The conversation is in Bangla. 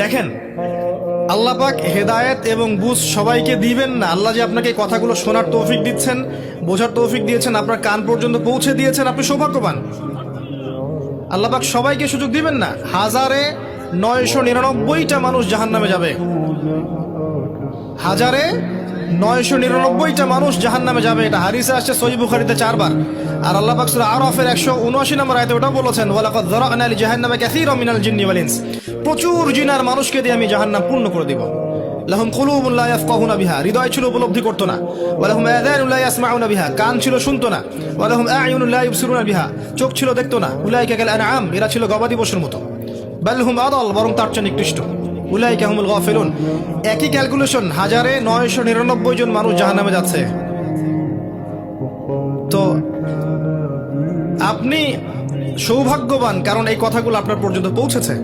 দেখেন, আল্লাহ পাক হেদায়েত এবং বুঝ সবাইকে দিবেন না। আল্লাহ যে আপনাকে কথাগুলো শোনার তৌফিক দিচ্ছেন, বোঝার তৌফিক দিয়েছেন, আপনার কান পর্যন্ত পৌঁছে দিয়েছেন, আপনি সৌভাগ্যবান। আল্লাহ পাক সবাইকে সুযোগ দিবেন না। 1999টা মানুষ জাহান্নামে যাবে, 1999টা মানুষ জাহান্নামে যাবে। এটা হাদিসে আসছে সহিহ বুখারীতে 4 বার। আর আল্লাহ পাক সূরা আরাফের 179 নম্বর আয়াতে ওটা বলেছেন, ওয়ালাকাদ যারা'না লিজাহান্নামা কাসীরাম মিনাল জিন্নি ওয়াল ইনস। প্রচুর জিন আর মানুষকে দিয়ে আমি জাহান্নাম পূর্ণ করে দিব। লাহুম কুলুবুন লা ইয়াফকাহুনা বিহা, হৃদয় ছিল উপলব্ধি করতো না। ওয়া লাহুম আযানুন লা ইয়াসমাউনা বিহা, কান ছিল শুনতো না। ওয়া লাহুম আ'য়ুনুন লা ইবসিরুনা বিহা, চোখ ছিল দেখতো না। উলাইকা কাল আনআম, এরা ছিল গবাদি পশুর মতো। বাল হুম আদাল, বরং তার চেয়ে নিকৃষ্ট। উলাইকা হুমুল গাফিলুন। একই ক্যালকুলেশন, 1999 জন মানুষ জাহান্নামে যাচ্ছে। তো আপনি সৌভাগ্যবান, কারণ এই কথাগুলো আপনার পর্যন্ত পৌঁছেছে।